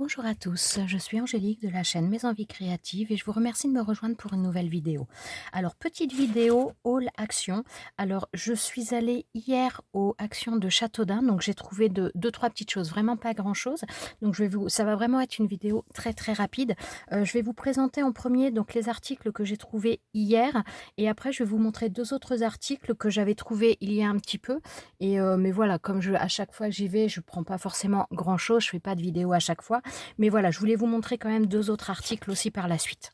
Bonjour à tous, je suis Angélique de la chaîne Mes Envies Créatives et je vous remercie de me rejoindre pour une nouvelle vidéo. Alors, petite vidéo haul action. Alors, je suis allée hier au Action de Châteaudun, donc j'ai trouvé deux, trois petites choses, vraiment pas grand-chose. Donc, ça va vraiment être une vidéo très très rapide. Je vais vous présenter en premier donc les articles que j'ai trouvés hier et après je vais vous montrer deux autres articles que j'avais trouvés il y a un petit peu. Mais voilà, comme à chaque fois que j'y vais, je prends pas forcément grand-chose, je fais pas de vidéo à chaque fois. Mais voilà, je voulais vous montrer quand même deux autres articles aussi par la suite.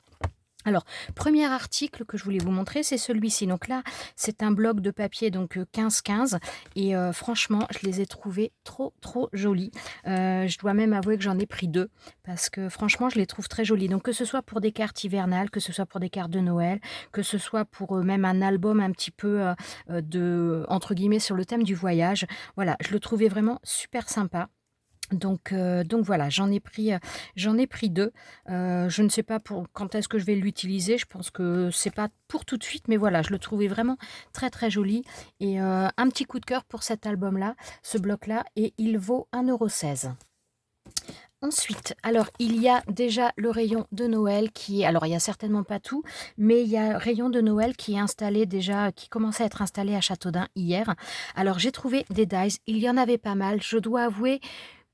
Alors, premier article que je voulais vous montrer, c'est celui-ci. Donc là, c'est un bloc de papier, donc 15-15. Et franchement, je les ai trouvés trop, trop jolis. Je dois même avouer que j'en ai pris deux, parce que franchement, je les trouve très jolis. Donc que ce soit pour des cartes hivernales, que ce soit pour des cartes de Noël, que ce soit pour même un album un petit peu entre guillemets, sur le thème du voyage. Voilà, je le trouvais vraiment super sympa. Donc voilà, j'en ai pris 2. Je ne sais pas pour quand est-ce que je vais l'utiliser. Je pense que c'est pas pour tout de suite, mais voilà, je le trouvais vraiment très, très joli et un petit coup de cœur pour cet album-là, ce bloc-là et il vaut 1,16 €. Ensuite, alors il y a déjà le rayon de Noël qui est alors il y a certainement pas tout, mais il y a un rayon de Noël qui est installé déjà, qui commençait à être installé à Châteaudun hier. Alors j'ai trouvé des dies, il y en avait pas mal. Je dois avouer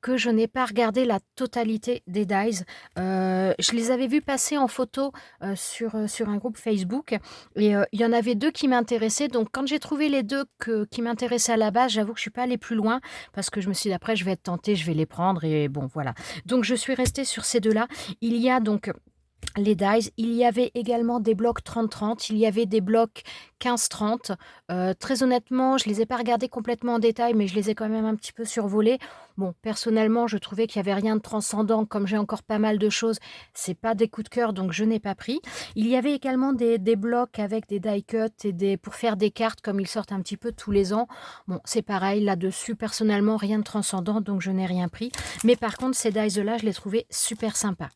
que je n'ai pas regardé la totalité des dies. Je les avais vus passer en photo sur un groupe Facebook et il y en avait 2 qui m'intéressaient. Donc quand j'ai trouvé les 2 qui m'intéressaient à la base, j'avoue que je suis pas allée plus loin parce que je me suis dit: «Après je vais être tentée, je vais les prendre» et bon voilà. Donc je suis restée sur ces 2 là. Il y a donc les dies, il y avait également des blocs 30-30, il y avait des blocs 15-30. Très honnêtement, je les ai pas regardés complètement en détail, mais je les ai quand même un petit peu survolés. Bon, personnellement, je trouvais qu'il y avait rien de transcendant, comme j'ai encore pas mal de choses, c'est pas des coups de cœur, donc je n'ai pas pris. Il y avait également des blocs avec des die cuts et pour faire des cartes comme ils sortent un petit peu tous les ans. Bon, c'est pareil, là-dessus, personnellement, rien de transcendant, donc je n'ai rien pris. Mais par contre, ces dies-là, je les trouvais super sympas.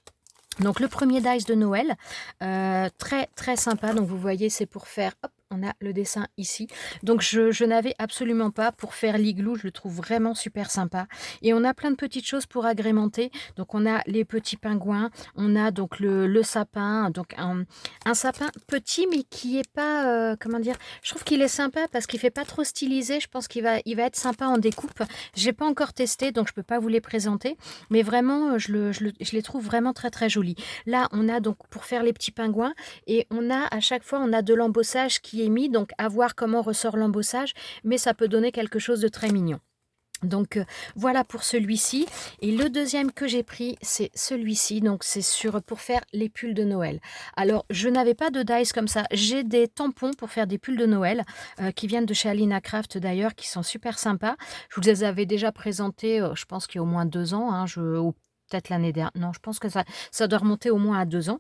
Donc le premier dice de Noël, très, très sympa. Donc vous voyez, c'est pour faire hop, on a le dessin ici. Donc je n'avais absolument pas pour faire l'igloo, je le trouve vraiment super sympa et on a plein de petites choses pour agrémenter. Donc on a les petits pingouins, on a donc le sapin, donc un sapin petit mais qui est pas, comment dire? Je trouve qu'il est sympa parce qu'il fait pas trop stylisé. Je pense qu'il va être sympa en découpe. J'ai pas encore testé, donc je peux pas vous les présenter, mais vraiment, je les trouve vraiment très, très jolis. Là, on a donc pour faire les petits pingouins et on a à chaque fois, on a de l'embossage qui est mis, donc à voir comment ressort l'embossage, mais ça peut donner quelque chose de très mignon. Donc voilà pour celui-ci et le deuxième que j'ai pris, c'est celui-ci, donc c'est pour faire les pulls de Noël. Alors je n'avais pas de dies comme ça, j'ai des tampons pour faire des pulls de Noël qui viennent de chez Alina Craft d'ailleurs, qui sont super sympas. Je vous les avais déjà présentés, je pense qu'il y a au moins 2 ans, hein, ou peut-être l'année dernière. Non, je pense que ça doit remonter au moins à 2 ans.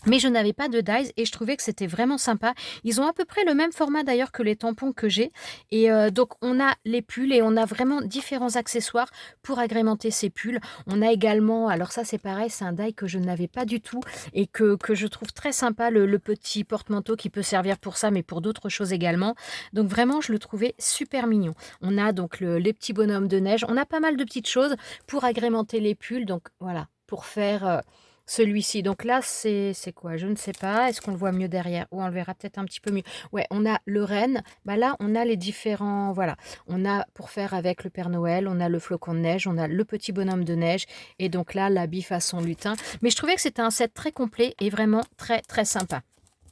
Mais je n'avais pas de dies et je trouvais que c'était vraiment sympa. Ils ont à peu près le même format d'ailleurs que les tampons que j'ai et donc on a les pulls et on a vraiment différents accessoires pour agrémenter ces pulls. On a également, alors ça c'est pareil, c'est un die que je n'avais pas du tout et que je trouve très sympa, le petit porte-manteau qui peut servir pour ça mais pour d'autres choses également. Donc vraiment je le trouvais super mignon. On a donc les petits bonhommes de neige, on a pas mal de petites choses pour agrémenter les pulls. Donc voilà, pour faire celui-ci, donc là, c'est quoi? Je ne sais pas. Est-ce qu'on le voit mieux derrière? Ou on le verra peut-être un petit peu mieux. Ouais, on a le renne. Bah là, on a les différents. Voilà. On a pour faire avec le Père Noël, on a le flocon de neige, on a le petit bonhomme de neige. Et donc là, l'habit façon lutin. Mais je trouvais que c'était un set très complet et vraiment très, très sympa.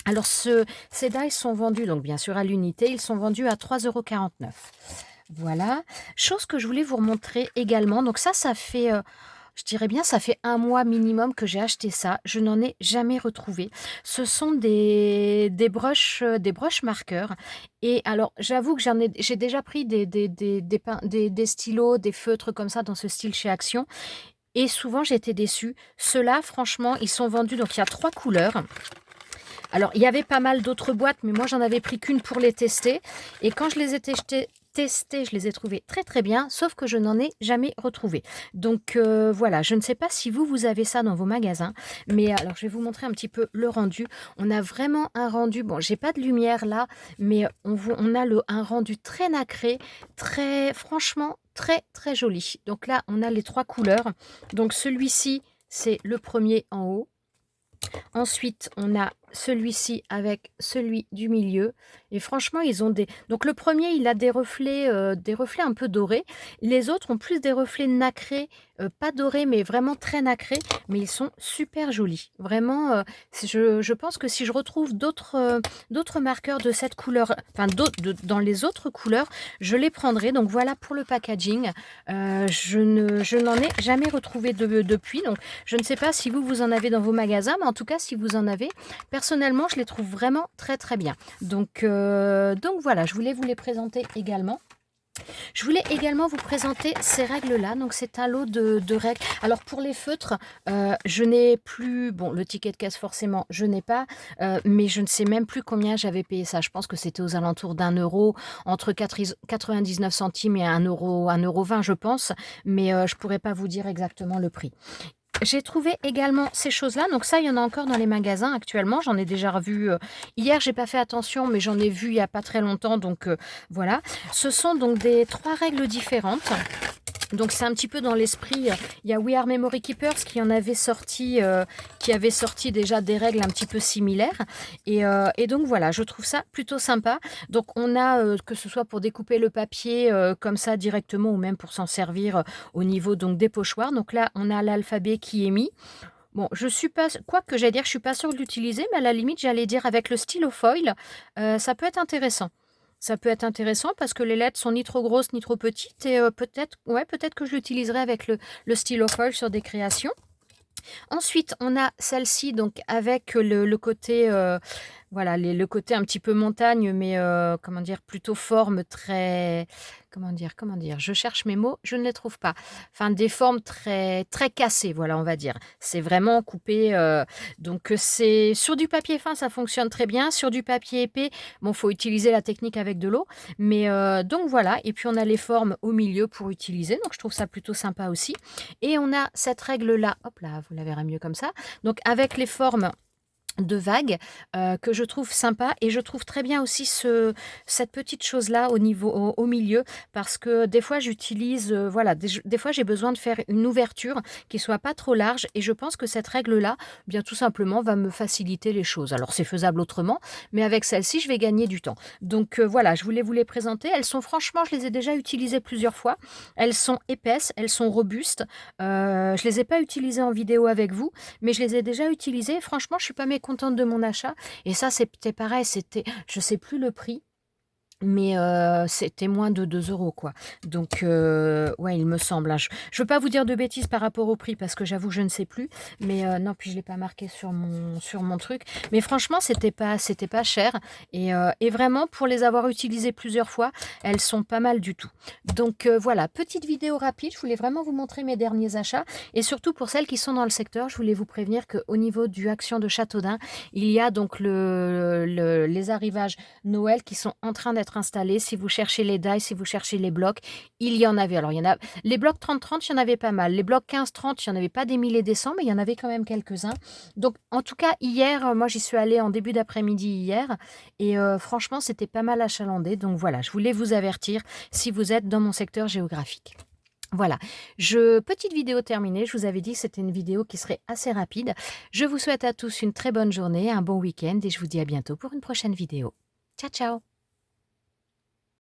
Alors, ces dies sont vendus, donc bien sûr à l'unité, ils sont vendus à 3,49 €. Voilà. Chose que je voulais vous remontrer également. Donc ça fait. Je dirais bien, ça fait 1 mois minimum que j'ai acheté ça. Je n'en ai jamais retrouvé. Ce sont des brushes marqueurs et alors j'avoue que j'ai déjà pris des stylos, des feutres comme ça dans ce style chez Action et souvent j'ai été déçue. Ceux-là, franchement, ils sont vendus donc il y a 3 couleurs. Alors, il y avait pas mal d'autres boîtes, mais moi, j'en avais pris qu'une pour les tester et quand je les ai testés, je les ai trouvés très, très bien, sauf que je n'en ai jamais retrouvé. Donc voilà, je ne sais pas si vous avez ça dans vos magasins, mais alors je vais vous montrer un petit peu le rendu. On a vraiment un rendu, bon, j'ai pas de lumière là, mais on a un rendu très nacré, très franchement très très joli. Donc là, on a les 3 couleurs. Donc celui-ci, c'est le premier en haut. Ensuite, on a celui-ci avec celui du milieu et franchement, ils ont des donc le premier, il a des reflets un peu dorés. Les autres ont plus des reflets nacrés, pas dorés, mais vraiment très nacrés, mais ils sont super jolis. Vraiment, je pense que si je retrouve d'autres marqueurs de cette couleur, enfin dans les autres couleurs, je les prendrai. Donc voilà pour le packaging. Je n'en ai jamais retrouvé depuis, donc je ne sais pas si vous en avez dans vos magasins, mais en tout cas, si vous en avez, personnellement, je les trouve vraiment très très bien. Donc voilà, je voulais vous les présenter également. Je voulais également vous présenter ces règles-là. Donc c'est un lot de règles. Alors pour les feutres, je n'ai plus, bon le ticket de caisse forcément, je n'ai pas, mais je ne sais même plus combien j'avais payé ça. Je pense que c'était aux alentours d'1 €, entre 99 centimes et 1 €, 1,20 € je pense, mais je pourrais pas vous dire exactement le prix. J'ai trouvé également ces choses-là, donc ça, il y en a encore dans les magasins actuellement. J'en ai déjà revu, hier, j'ai pas fait attention, mais j'en ai vu il y a pas très longtemps, donc voilà. Ce sont donc des 3 règles différentes. Donc c'est un petit peu dans l'esprit, il y a We Are Memory Keepers qui avait sorti déjà des règles un petit peu similaires et donc voilà, je trouve ça plutôt sympa. Donc on a, que ce soit pour découper le papier, comme ça directement ou même pour s'en servir, au niveau donc des pochoirs. Donc là, on a l'alphabet qui est mis. Bon, je suis pas quoique j'allais dire, je suis pas sûre de l'utiliser, mais à la limite, j'allais dire avec le stylo foil, ça peut être intéressant. Ça peut être intéressant parce que les lettres sont ni trop grosses ni trop petites et peut-être que je l'utiliserai avec le stylo foil sur des créations. Ensuite, on a celle-ci donc avec le côté, voilà, le côté un petit peu montagne, mais comment dire? Plutôt forme très comment dire? Je cherche mes mots, je ne les trouve pas. Enfin, des formes très très cassées, voilà, on va dire. C'est vraiment coupé, donc c'est sur du papier fin, ça fonctionne très bien. Sur du papier épais, bon, faut utiliser la technique avec de l'eau, mais donc voilà et puis on a les formes au milieu pour utiliser, donc je trouve ça plutôt sympa aussi et on a cette règle-là, hop là, vous la verrez mieux comme ça, donc avec les formes de vagues, que je trouve sympa et je trouve très bien aussi cette petite chose-là au milieu parce que des fois j'utilise, voilà, des fois j'ai besoin de faire une ouverture qui soit pas trop large et je pense que cette règle-là, bien tout simplement va me faciliter les choses. Alors c'est faisable autrement, mais avec celle-ci, je vais gagner du temps. Donc voilà, je voulais vous les présenter. Elles sont franchement, je les ai déjà utilisées plusieurs fois. Elles sont épaisses, elles sont robustes. Je les ai pas utilisées en vidéo avec vous, mais je les ai déjà utilisées. Franchement, je suis pas mécontente de mon achat. Et ça, c'était pareil, je sais plus le prix. Mais c'était moins de 2 € quoi. Donc ouais, il me semble, hein. Je veux pas vous dire de bêtises par rapport au prix parce que j'avoue que je ne sais plus. Mais non, puis je l'ai pas marqué sur mon truc. Mais franchement, c'était pas cher et vraiment pour les avoir utilisées plusieurs fois, elles sont pas mal du tout. Donc voilà, petite vidéo rapide. Je voulais vraiment vous montrer mes derniers achats et surtout pour celles qui sont dans le secteur, je voulais vous prévenir qu'au niveau du Action de Châteaudun, il y a donc les arrivages Noël qui sont en train d'être installés. Si vous cherchez les dies, si vous cherchez les blocs, il y en avait. Alors, il y en a les blocs 30-30, il y en avait pas mal. Les blocs 15-30, il y en avait pas des milliers et des cents, mais il y en avait quand même quelques-uns. Donc, en tout cas, hier, moi, j'y suis allée en début d'après-midi hier et franchement, c'était pas mal achalandé. Donc voilà, je voulais vous avertir si vous êtes dans mon secteur géographique. Voilà, petite vidéo terminée. Je vous avais dit que c'était une vidéo qui serait assez rapide. Je vous souhaite à tous une très bonne journée, un bon week-end et je vous dis à bientôt pour une prochaine vidéo. Ciao, ciao!